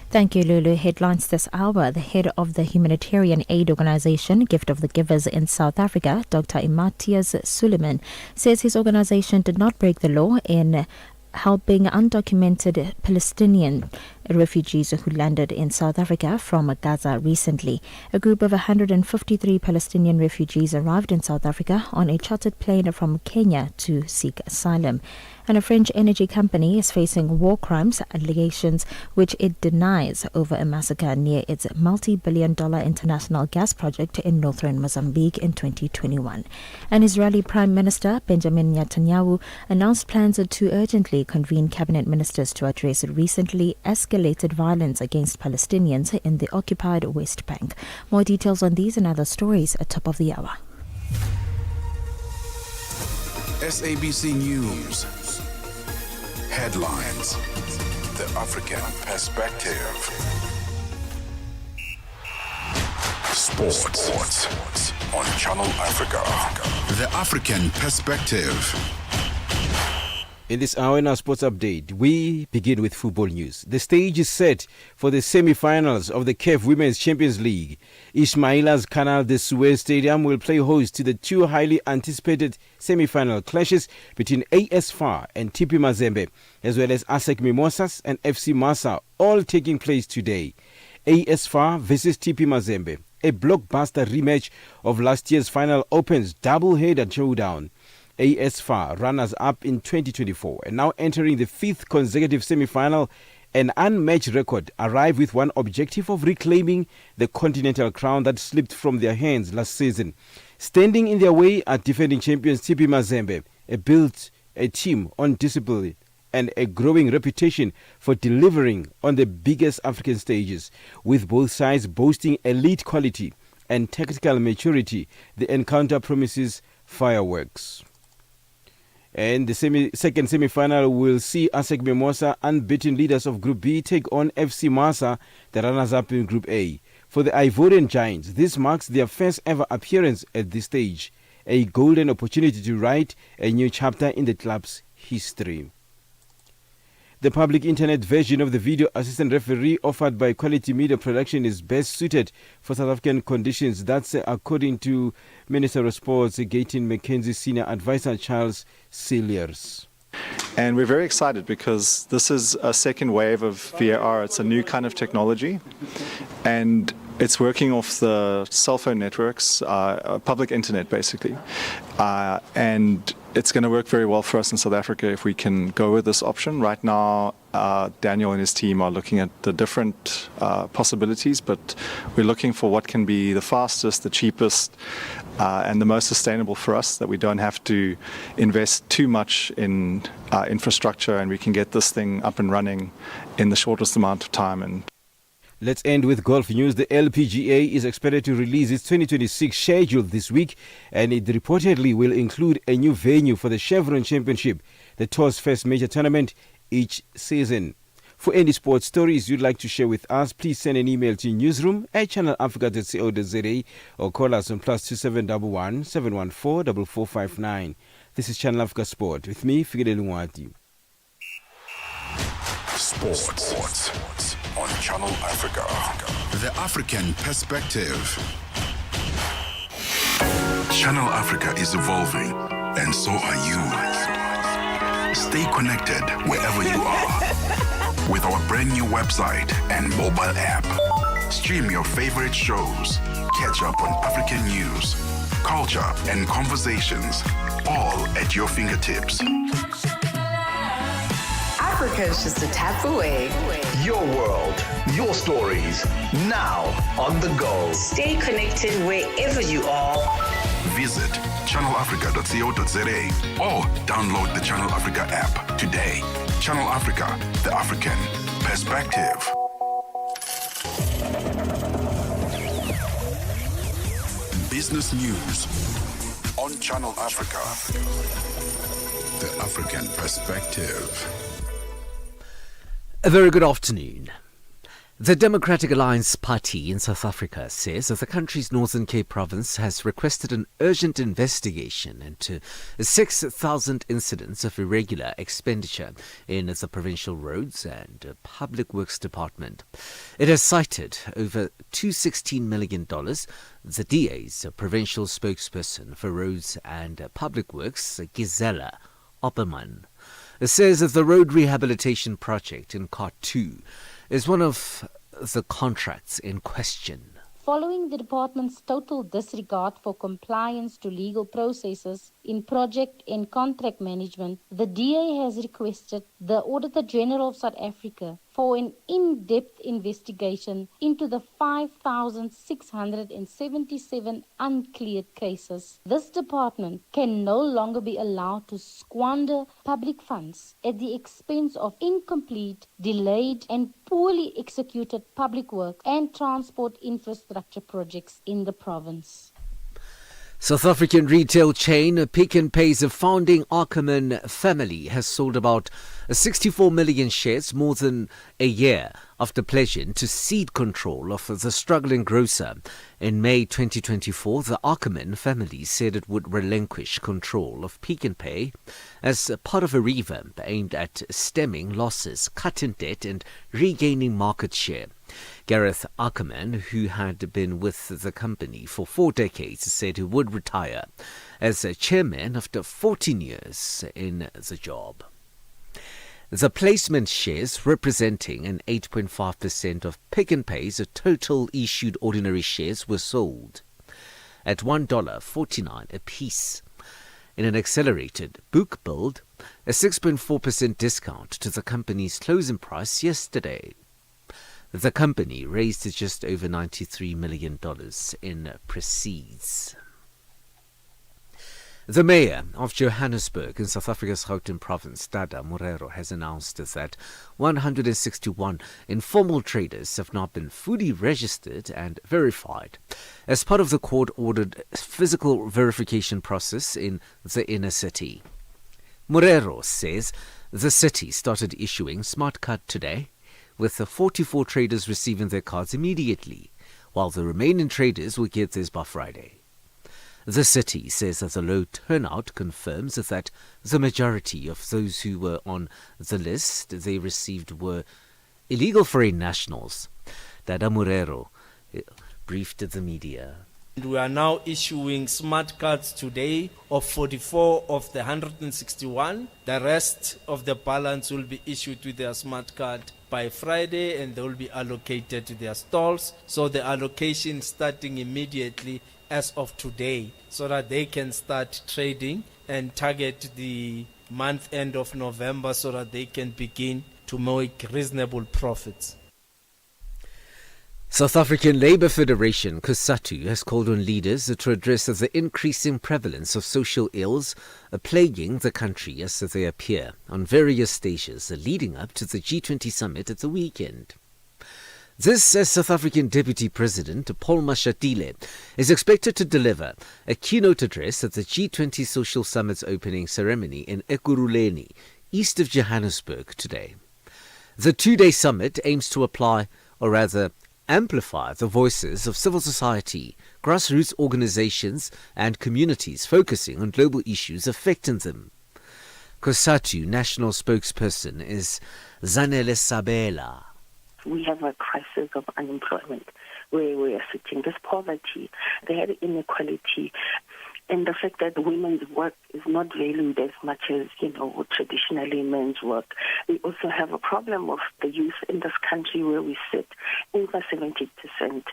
S3: Thank you, Lulu. Headlines this hour. The head of the humanitarian aid organization, Gift of the Givers in South Africa, Dr. Imatias Suleiman, says his organization did not break the law in helping undocumented Palestinian refugees who landed in South Africa from Gaza recently. A group of 153 Palestinian refugees arrived in South Africa on a chartered plane from Kenya to seek asylum. And a French energy company is facing war crimes allegations which it denies over a massacre near its multi-billion-dollar international gas project in northern Mozambique in 2021. And Israeli Prime Minister Benjamin Netanyahu announced plans to urgently convene cabinet ministers to address recently escalated violence against Palestinians in the occupied West Bank. More details on these and other stories at top of the hour.
S2: SABC News. Headlines. The African Perspective. Sports on Channel Africa. The African Perspective.
S8: In this hour in our sports update, we begin with football news. The stage is set for the semi-finals of the CAF Women's Champions League. Ismaila's Canal de Suez Stadium will play host to the two highly anticipated semi-final clashes between AS FAR and TP Mazembe, as well as ASEC Mimosas and FC Massa, all taking place today. AS FAR versus TP Mazembe, a blockbuster rematch of last year's final, opens double-header showdown. AS FAR, runners-up in 2024 and now entering the fifth consecutive semi-final, an unmatched record, arrive with one objective of reclaiming the continental crown that slipped from their hands last season. Standing in their way are defending champions TP Mazembe, built a team on discipline and a growing reputation for delivering on the biggest African stages. With both sides boasting elite quality and tactical maturity, the encounter promises fireworks. And the second semi-final will see ASEC Mimosa, unbeaten leaders of Group B, take on FC Massa, the runners-up in Group A. For the Ivorian Giants, this marks their first ever appearance at this stage, a golden opportunity to write a new chapter in the club's history. The public internet version of the video assistant referee offered by Quality Media Production is best suited for South African conditions. That's according to Minister of Sports, Gayton McKenzie Senior Advisor Charles Cilliers.
S14: And we're very excited because this is a second wave of VAR. It's a new kind of technology, and it's working off the cell phone networks, public internet basically. And it's going to work very well for us in South Africa if we can go with this option. Right now, Daniel and his team are looking at the different possibilities, but we're looking for what can be the fastest, the cheapest, and the most sustainable for us, that we don't have to invest too much in infrastructure, and we can get this thing up and running in the shortest amount of time.
S8: Let's end with golf news. The LPGA is expected to release its 2026 schedule this week, and it reportedly will include a new venue for the Chevron Championship, the tour's first major tournament each season. For any sports stories you'd like to share with us, please send an email to newsroom@channelafrica.co.za or call us on +2711 714 4459. This is Channel Africa Sport with me, Figile Lungwati.
S2: Sports on Channel Africa. The African perspective. Channel Africa is evolving, and so are you. Stay connected wherever you are with our brand new website and mobile app. Stream your favorite shows, catch up on African news, culture, and conversations, all at your fingertips.
S15: Africa is just a tap away.
S16: Your world, your stories, now on the go.
S15: Stay connected wherever you are.
S2: Visit channelafrica.co.za or download the Channel Africa app today. Channel Africa, the African perspective. Business news on Channel Africa, the African perspective.
S17: A very good afternoon. The Democratic Alliance Party in South Africa says that the country's Northern Cape province has requested an urgent investigation into 6,000 incidents of irregular expenditure in the provincial roads and public works department. It has cited over $216 million. The DA's provincial spokesperson for roads and public works, Gisela Opperman, says that the road rehabilitation project in Part 2 is one of the contracts in question.
S18: Following the department's total disregard for compliance to legal processes in project and contract management, the DA has requested the Auditor General of South Africa for an in-depth investigation into the 5,677 uncleared cases. This department can no longer be allowed to squander public funds at the expense of incomplete, delayed and poorly executed public work and transport infrastructure projects in the province.
S17: South African retail chain Pick n Pay's founding Ackerman family has sold about 64 million shares more than a year after pledging to cede control of the struggling grocer. In May 2024, the Ackerman family said it would relinquish control of Pick n Pay as part of a revamp aimed at stemming losses, cutting debt and regaining market share. Gareth Ackerman, who had been with the company for 4 decades, said he would retire as a chairman after 14 years in the job. The placement shares, representing an 8.5% of Pick n Pay's total issued ordinary shares, were sold at $1.49 apiece. In an accelerated book build, a 6.4% discount to the company's closing price yesterday. The company raised just over $93 million in proceeds. The mayor of Johannesburg in South Africa's Gauteng province, Dada Morero, has announced that 161 informal traders have not been fully registered and verified as part of the court-ordered physical verification process in the inner city. Morero says the city started issuing smart card today, with the 44 traders receiving their cards immediately, while the remaining traders will get theirs by Friday. The city says that the low turnout confirms that the majority of those who were on the list they received were illegal foreign nationals. Dada Morero briefed the media.
S19: We are now issuing smart cards today of 44 of the 161. The rest of the balance will be issued with their smart card by Friday, and they will be allocated to their stalls. So the allocation starting immediately as of today, so that they can start trading and target the month end of November so that they can begin to make reasonable profits.
S17: South African Labour Federation, COSATU, has called on leaders to address the increasing prevalence of social ills plaguing the country as they appear on various stages leading up to the G20 summit at the weekend. This, as South African Deputy President Paul Mashatile is expected to deliver a keynote address at the G20 Social Summit's opening ceremony in Ekurhuleni, east of Johannesburg today. The two-day summit aims to apply, or rather amplify, the voices of civil society, grassroots organizations and communities focusing on global issues affecting them. COSATU national spokesperson is Zanele Sabela.
S20: We have a crisis of unemployment where we are sitting. There's poverty, there's inequality, and the fact that women's work is not valued as much as, traditionally men's work. We also have a problem of the youth in this country where we sit. Over 70%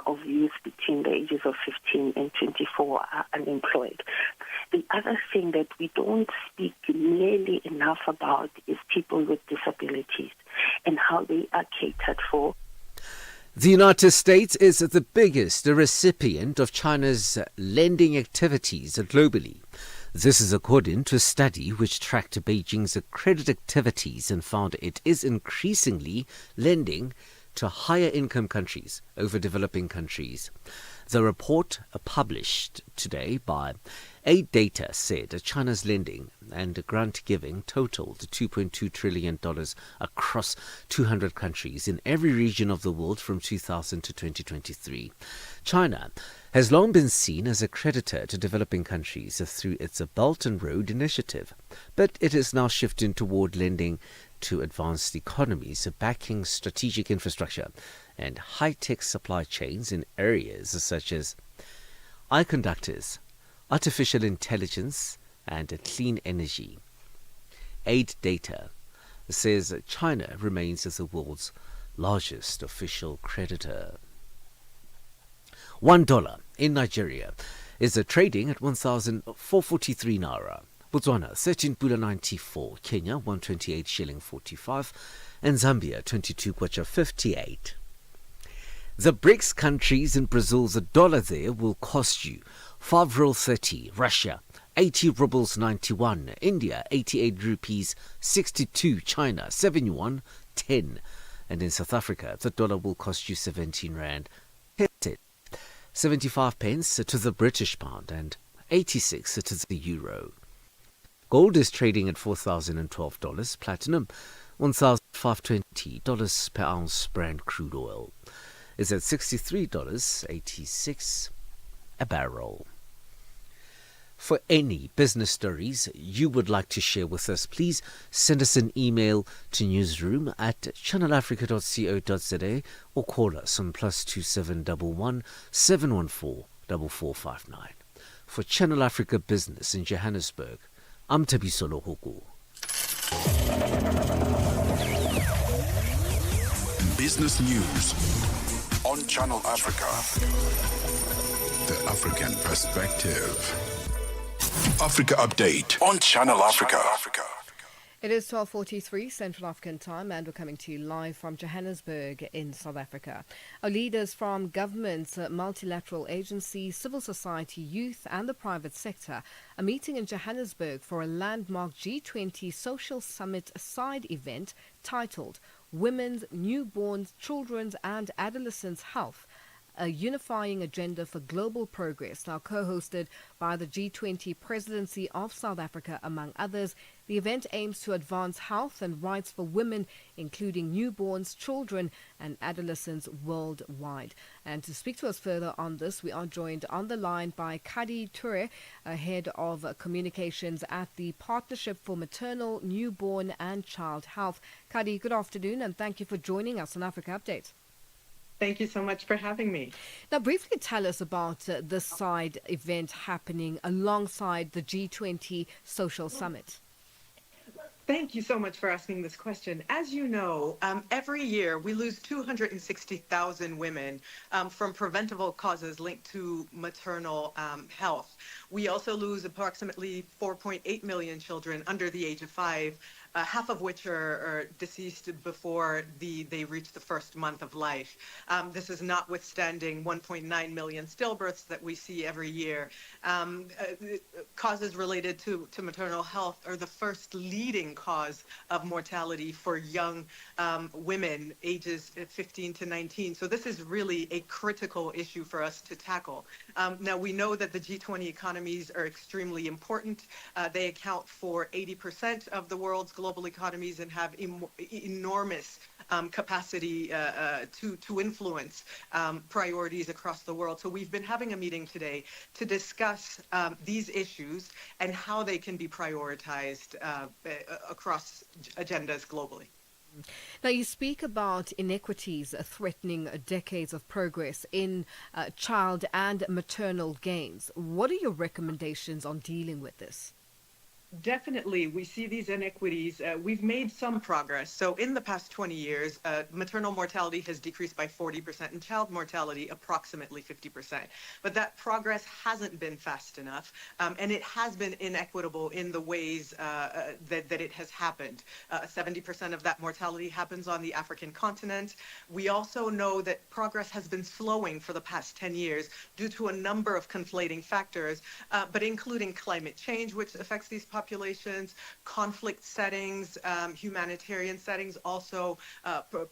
S20: of youth between the ages of 15 and 24 are unemployed. The other thing that we don't speak nearly enough about is people with disabilities and how they are catered for.
S17: The United States is the biggest recipient of China's lending activities globally. This is according to a study which tracked Beijing's credit activities and found it is increasingly lending to higher income countries over developing countries. The report published today by Aid Data said China's lending and grant giving totaled $2.2 trillion across 200 countries in every region of the world from 2000 to 2023. China has long been seen as a creditor to developing countries through its Belt and Road Initiative, but it is now shifting toward lending to advanced economies, backing strategic infrastructure and high-tech supply chains in areas such as eye conductors, artificial intelligence and clean energy. Aid Data says China remains as the world's largest official creditor. $1 in Nigeria is trading at 1,443 naira. Botswana 13.94, Kenya 128 shilling 45, and Zambia 22 kwacha 58. The BRICS countries in Brazil's dollar there will cost you 5 ruble 30, Russia 80 rubles 91, India 88 rupees 62, China 71 10, and in South Africa the dollar will cost you 17 rand 75 pence to the British pound and 86 to the euro. Gold is trading at $4,012, platinum $1,520 per ounce. Brent crude oil is at $63.86 a barrel. For any business stories you would like to share with us, please send us an email to newsroom@channelafrica.co.za or call us on +2711 714 4459. For Channel Africa Business in Johannesburg, I'm Thabiso Lohoko.
S2: Business news on Channel Africa. The African perspective. Africa Update on Channel Africa.
S1: It is 12:43 Central African time and we're coming to you live from Johannesburg in South Africa. Our leaders from governments, multilateral agencies, civil society, youth and the private sector are meeting in Johannesburg for a landmark G20 Social Summit side event titled Women's, Newborns, Children's and Adolescents' Health, a unifying agenda for global progress, now co-hosted by the G20 presidency of South Africa, among others. The event aims to advance health and rights for women, including newborns, children and adolescents worldwide. And to speak to us further on this, we are joined on the line by Kadi Ture, head of communications at the Partnership for Maternal, Newborn and Child Health. Kadi, good afternoon and thank you for joining us on Africa Update.
S21: Thank you so much for having me.
S1: Now, briefly tell us about this side event happening alongside the G20 Social Summit.
S21: Thank you so much for asking this question. As you know, every year we lose 260,000 women from preventable causes linked to maternal health. We also lose approximately 4.8 million children under the age of 5, half of which are deceased before they reach the first month of life. This is notwithstanding 1.9 million stillbirths that we see every year. Causes related to maternal health are the first leading cause of mortality for young women ages 15 to 19. So this is really a critical issue for us to tackle. Now, we know that the G20 economies are extremely important. They account for 80% of the world's global economies and have enormous capacity to influence priorities across the world. So we've been having a meeting today to discuss these issues and how they can be prioritized across agendas globally.
S1: Now, you speak about inequities threatening decades of progress in child and maternal gains. What are your recommendations on dealing with this?
S21: Definitely, we see these inequities. We've made some progress. So in the past 20 years, maternal mortality has decreased by 40% and child mortality approximately 50%. But that progress hasn't been fast enough, and it has been inequitable in the ways that it has happened. 70% of that mortality happens on the African continent. We also know that progress has been slowing for the past 10 years due to a number of conflating factors, but including climate change, which affects these populations, conflict settings, humanitarian settings also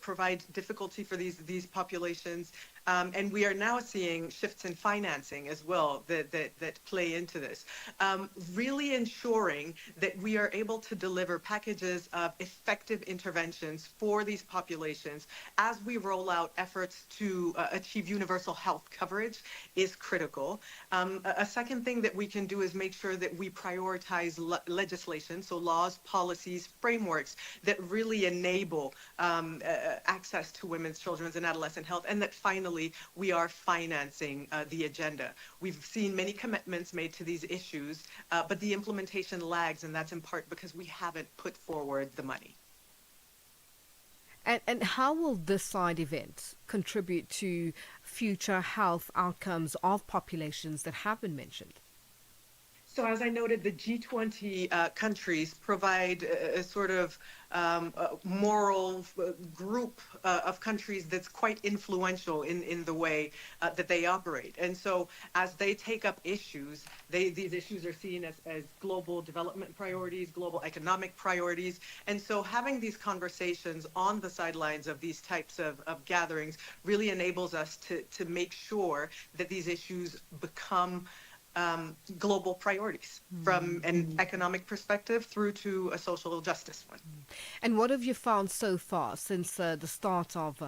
S21: provide difficulty for these populations. And we are now seeing shifts in financing as well that play into this. Really ensuring that we are able to deliver packages of effective interventions for these populations as we roll out efforts to achieve universal health coverage is critical. A second thing that we can do is make sure that we prioritize legislation, so laws, policies, frameworks that really enable access to women's, children's, and adolescent health, and that finally we are financing the agenda. We've seen many commitments made to these issues, but the implementation lags, and that's in part because we haven't put forward the money.
S1: And how will this side event contribute to future health outcomes of populations that have been mentioned?
S21: So as I noted, the G20 countries provide a sort of moral group of countries that's quite influential in the way that they operate. And so as they take up issues, these issues are seen as global development priorities, global economic priorities. And so having these conversations on the sidelines of these types of gatherings really enables us to make sure that these issues become global priorities from an economic perspective through to a social justice one.
S1: And what have you found so far since the start of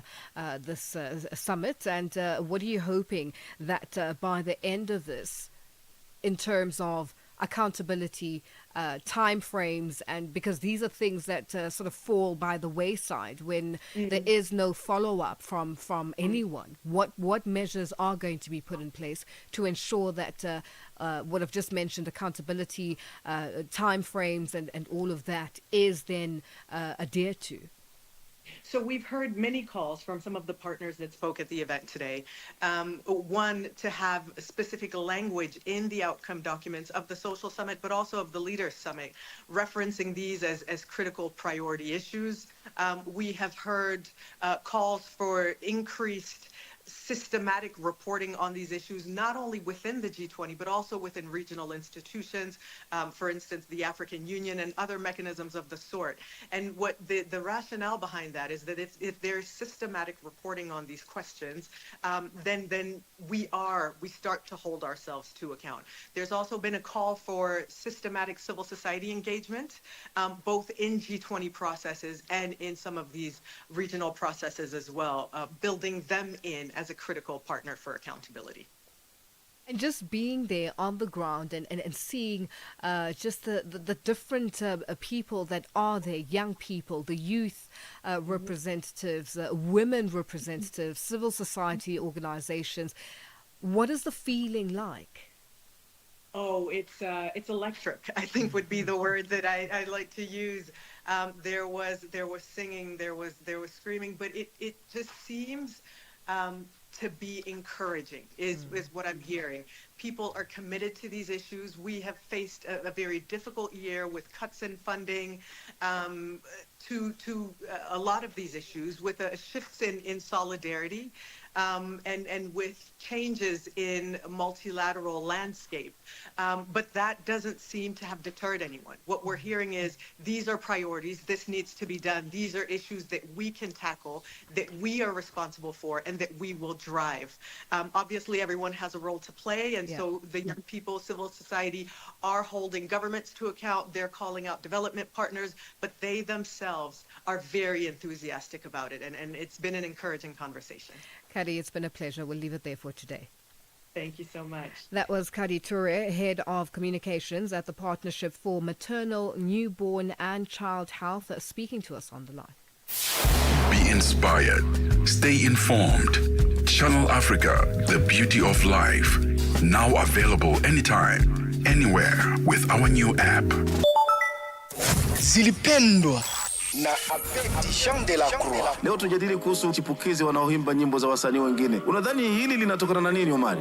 S1: this summit? And what are you hoping that by the end of this, in terms of accountability, time frames, and because these are things that sort of fall by the wayside when there is no follow-up from anyone. What measures are going to be put in place to ensure that what I've just mentioned, accountability, time frames, and all of that is then adhered to?
S21: So we've heard many calls from some of the partners that spoke at the event today. One, to have specific language in the outcome documents of the Social Summit, but also of the Leaders Summit, referencing these as critical priority issues. We have heard calls for increased systematic reporting on these issues, not only within the G20, but also within regional institutions, for instance, the African Union and other mechanisms of the sort. And what the rationale behind that is that if there's systematic reporting on these questions, then we start to hold ourselves to account. There's also been a call for systematic civil society engagement, both in G20 processes and in some of these regional processes as well, building them in as a critical partner for accountability.
S1: And just being there on the ground and seeing just the different people that are there, young people, the youth representatives, women representatives, civil society organizations, what is the feeling like?
S21: Oh, it's electric, I think would be the word that I like to use. There was singing, there was screaming, but it just seems to be encouraging is what I'm hearing. People are committed to these issues. We have faced a very difficult year with cuts in funding to a lot of these issues with shifts in solidarity. and with changes in multilateral landscape. But that doesn't seem to have deterred anyone. What we're hearing is these are priorities, this needs to be done, these are issues that we can tackle, that we are responsible for, and that we will drive. Obviously, everyone has a role to play, and so the young people, civil society are holding governments to account, they're calling out development partners, but they themselves are very enthusiastic about it, and it's been an encouraging conversation.
S1: Kadi, it's been a pleasure. We'll leave it there for today.
S21: Thank you so much.
S1: That was Kadi Toure, Head of Communications at the Partnership for Maternal, Newborn and Child Health, speaking to us on the line.
S2: Be inspired. Stay informed. Channel Africa, the beauty of life. Now available anytime, anywhere with our new app.
S4: Zilipendwa na Abedi Jean de la Croix.
S22: Leo tujadili kuhusu chipukizi wanaoimba nyimbo za wasanii wengine. Unadhani hili linatokana na nini, Omari?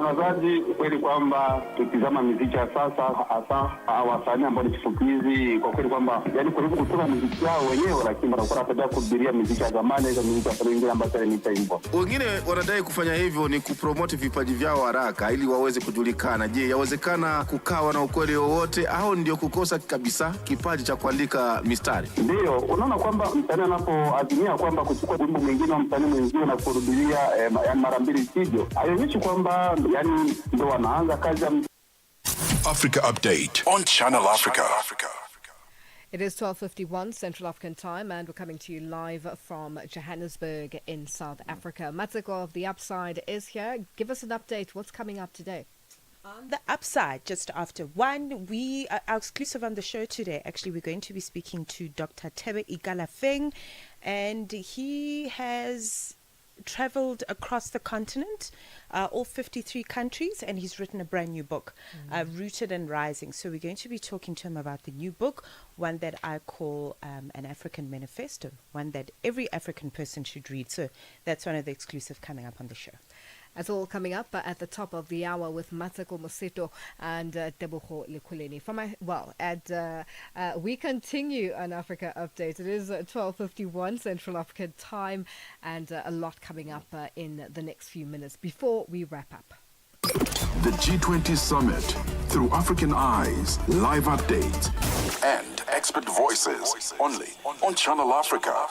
S23: Nadhani kweli kwamba tukizama muziki ya sasa, hasa wasanii ambao ni chipukizi, kwa kweli kwamba yani karibu kutoka muziki wao wenyewe, lakini wanakuwa wanataka kuhubiria muziki ya zamani, hizo muziki ya wengine ambao ni taimbo.
S22: Wengine wanadai kufanya hivyo ni kupromote vipaji vyao haraka ili waweze kujulikana. Je, yawezekana kukawa na ukweli wowote au ndio kukosa kabisa kipaji cha kuandika mistari?
S23: Ndio, unaona kwamba msanii anapoazimia kwamba kuchukua wimbo mwingine au msanii mwingine na kurudia mara mbili sivyo, haionyeshi kwamba yani ndo wanaanza kazi ya
S2: Africa Update on Channel Africa.
S1: It is 12:51 Central African time, and we're coming to you live from Johannesburg in South Africa. Matsiko of The Upside is here. Give us an update. What's coming up today?
S24: On the upside, just after 1, we are exclusive on the show today. Actually, we're going to be speaking to Dr. Tebe Igalafeng, and he has traveled across the continent, all 53 countries, and he's written a brand new book, Rooted and Rising. So we're going to be talking to him about the new book, one that I call an African manifesto, one that every African person should read. So that's one of the exclusive coming up on the show.
S1: That's all coming up at the top of the hour with Matsiko Moseto and Deboho Lekuleni. We continue on Africa Update. It is 12:51 Central African time, and a lot coming up in the next few minutes before we wrap up.
S2: The G20 Summit through African eyes, live updates, and expert voices only on Channel Africa.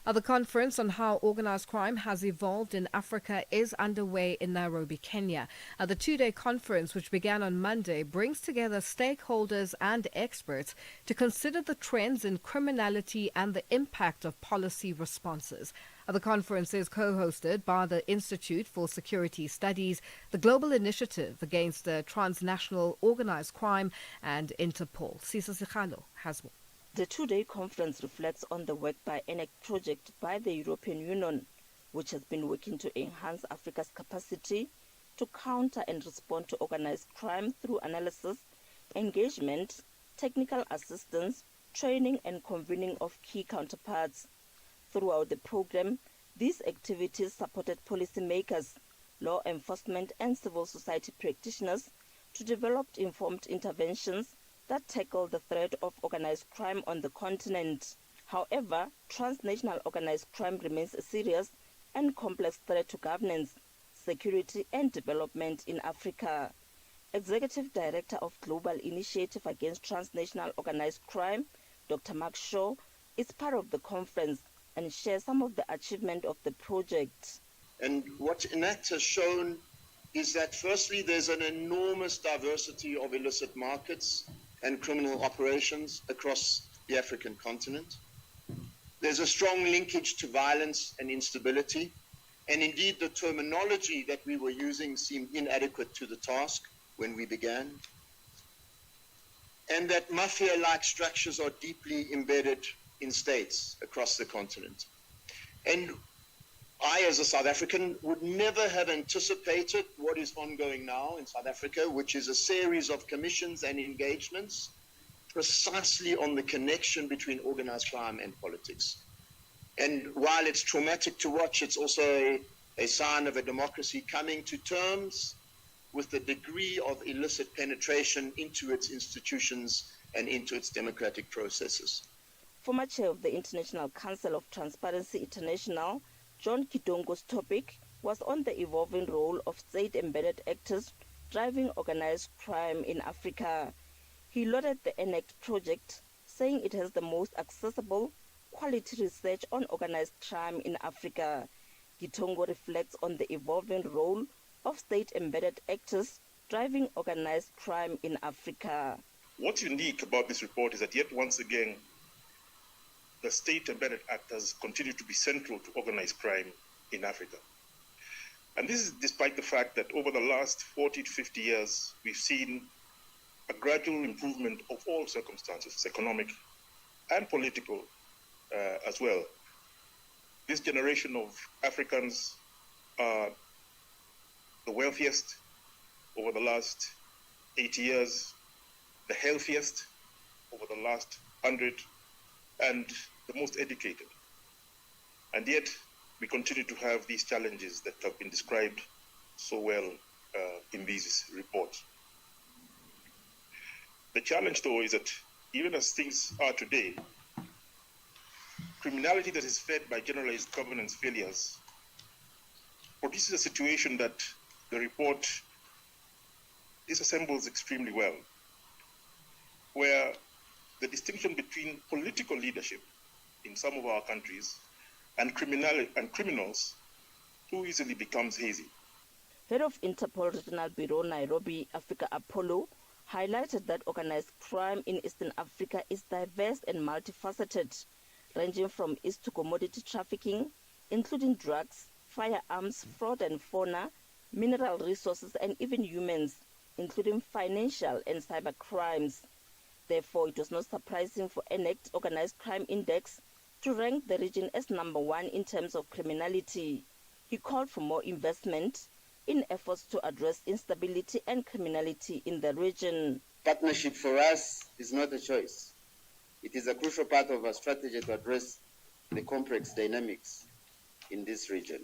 S1: The conference on how organized crime has evolved in Africa is underway in Nairobi, Kenya. The two-day conference, which began on Monday, brings together stakeholders and experts to consider the trends in criminality and the impact of policy responses. The conference is co-hosted by the Institute for Security Studies, the Global Initiative Against Transnational Organized Crime, and Interpol. Sisa Sikhalo has more.
S25: The two-day conference reflects on the work by ENEC project by the European Union, which has been working to enhance Africa's capacity to counter and respond to organized crime through analysis, engagement, technical assistance, training and convening of key counterparts. Throughout the program, these activities supported policymakers, law enforcement and civil society practitioners to develop informed interventions that tackle the threat of organized crime on the continent. However, transnational organized crime remains a serious and complex threat to governance, security and development in Africa. Executive Director of Global Initiative Against Transnational Organized Crime, Dr. Mark Shaw, is part of the conference and shares some of the achievement of the project.
S26: And what ENACT has shown is that firstly, there's an enormous diversity of illicit markets and criminal operations across the African continent. There's a strong linkage to violence and instability, and indeed the terminology that we were using seemed inadequate to the task when we began, and that mafia-like structures are deeply embedded in states across the continent. And I, as a South African, would never have anticipated what is ongoing now in South Africa, which is a series of commissions and engagements precisely on the connection between organized crime and politics. And while it's traumatic to watch, it's also a sign of a democracy coming to terms with the degree of illicit penetration into its institutions and into its democratic processes.
S25: Former chair of the International Council of Transparency International, John Kidongo's topic was on the evolving role of state-embedded actors driving organized crime in Africa. He lauded the ENACT project, saying it has the most accessible, quality research on organized crime in Africa. Kitongo reflects on the evolving role of state-embedded actors driving organized crime in Africa.
S6: What's unique about this report is that yet once again, the state-embedded actors continue to be central to organized crime in Africa. And this is despite the fact that over the last 40 to 50 years, we've seen a gradual improvement of all circumstances, economic and political as well. This generation of Africans are the wealthiest over the last 80 years, the healthiest over the last 100, and the most educated. And yet, we continue to have these challenges that have been described so well in these reports. The challenge, though, is that even as things are today, criminality that is fed by generalized governance failures produces a situation that the report disassembles extremely well, where the distinction between political leadership in some of our countries and criminals too easily becomes hazy.
S25: Head of Interpol Regional Bureau Nairobi, Africa Apollo, highlighted that organized crime in Eastern Africa is diverse and multifaceted, ranging from east to commodity trafficking, including drugs, firearms, fraud and fauna, mineral resources, and even humans, including financial and cyber crimes. Therefore, it was not surprising for ENACT Organized Crime Index to rank the region as number 1 in terms of criminality. He called for more investment in efforts to address instability and criminality in the region.
S7: Partnership for us is not a choice. It is a crucial part of our strategy to address the complex dynamics in this region.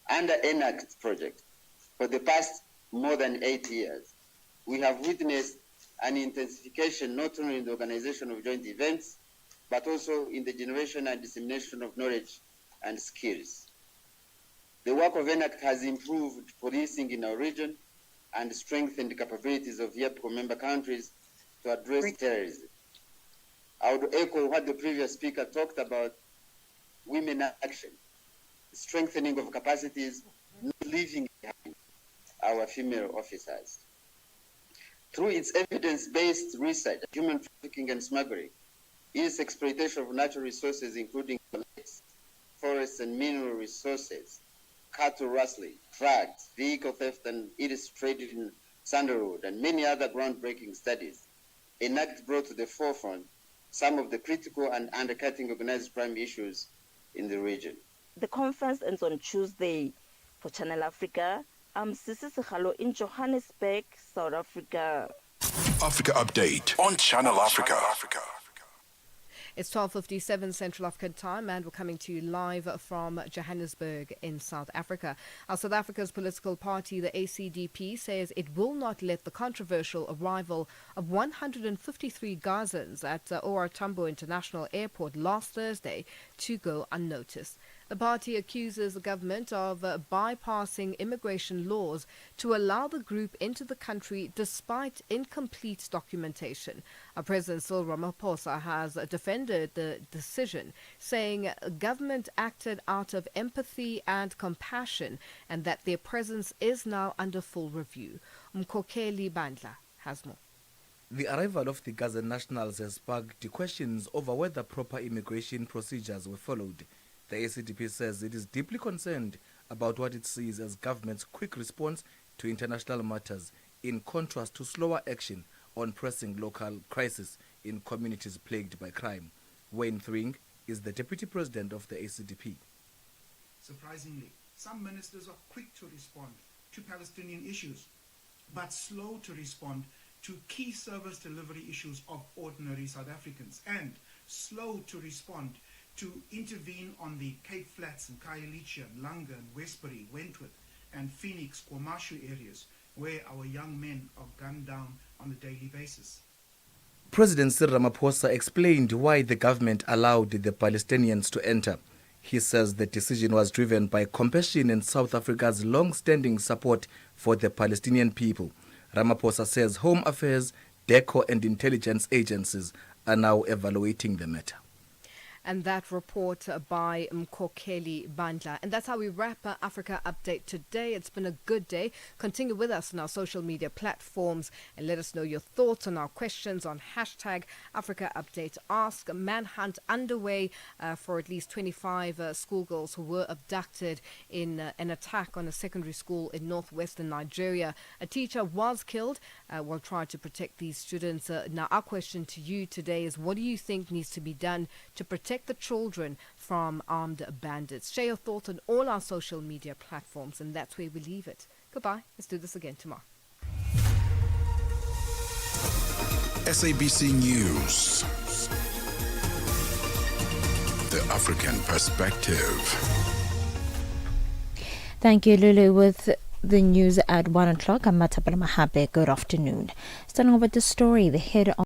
S7: Under ENACT project, for the past more than 8 years, we have witnessed an intensification not only in the organization of joint events, but also in the generation and dissemination of knowledge and skills. The work of ENACT has improved policing in our region and strengthened the capabilities of YEPCO member countries to address terrorism. I would echo what the previous speaker talked about, women action, strengthening of capacities, not leaving behind our female officers. Through its evidence-based research, human trafficking and smuggling, its exploitation of natural resources, including lakes, forests and mineral resources, cattle rustling, drugs, vehicle theft and illicit trade in sandalwood, and many other groundbreaking studies, ENACT brought to the forefront some of the critical and undercutting organized crime issues in the region.
S25: The conference ends on Tuesday. For Channel Africa, I'm Sisi Sekhalo in Johannesburg, South Africa.
S2: Africa Update on Channel Africa.
S1: It's 12:57 Central African time, and we're coming to you live from Johannesburg in South Africa. South Africa's political party, the ACDP, says it will not let the controversial arrival of 153 Gazans at OR Tambo International Airport last Thursday to go unnoticed. The party accuses the government of bypassing immigration laws to allow the group into the country despite incomplete documentation. President Cyril Ramaphosa has defended the decision, saying government acted out of empathy and compassion and that their presence is now under full review. Mkokeli Bandla has more.
S9: The arrival of the Gazan nationals has sparked questions over whether proper immigration procedures were followed. The ACDP says it is deeply concerned about what it sees as government's quick response to international matters, in contrast to slower action on pressing local crises in communities plagued by crime. Wayne Thring is the deputy president of the ACDP.
S10: Surprisingly, some ministers are quick to respond to Palestinian issues, but slow to respond to key service delivery issues of ordinary South Africans, and slow to respond to intervene on the Cape Flats and Khayelitsha, Langa, Westbury, Wentworth, and Phoenix, Kwamashu areas, where our young men are gunned down on a daily basis.
S9: President Cyril Ramaphosa explained why the government allowed the Palestinians to enter. He says the decision was driven by compassion in South Africa's long-standing support for the Palestinian people. Ramaphosa says Home Affairs, DECO and intelligence agencies are now evaluating the matter.
S1: And that report by Mkokeli Bandla. And that's how we wrap our Africa Update today. It's been a good day. Continue with us on our social media platforms and let us know your thoughts on our questions on hashtag Africa Update Ask. A manhunt underway for at least 25 schoolgirls who were abducted in an attack on a secondary school in northwestern Nigeria. A teacher was killed while trying to protect these students. Now, our question to you today is, what do you think needs to be done to protect the children from armed bandits? Share your thoughts on all our social media platforms, and that's where we leave it. Goodbye. Let's do this again tomorrow.
S2: SABC News. The African Perspective.
S3: Thank you, Lulu. With the news at 1 o'clock, I'm Matapela Mahape. Good afternoon. Starting with the story, the head of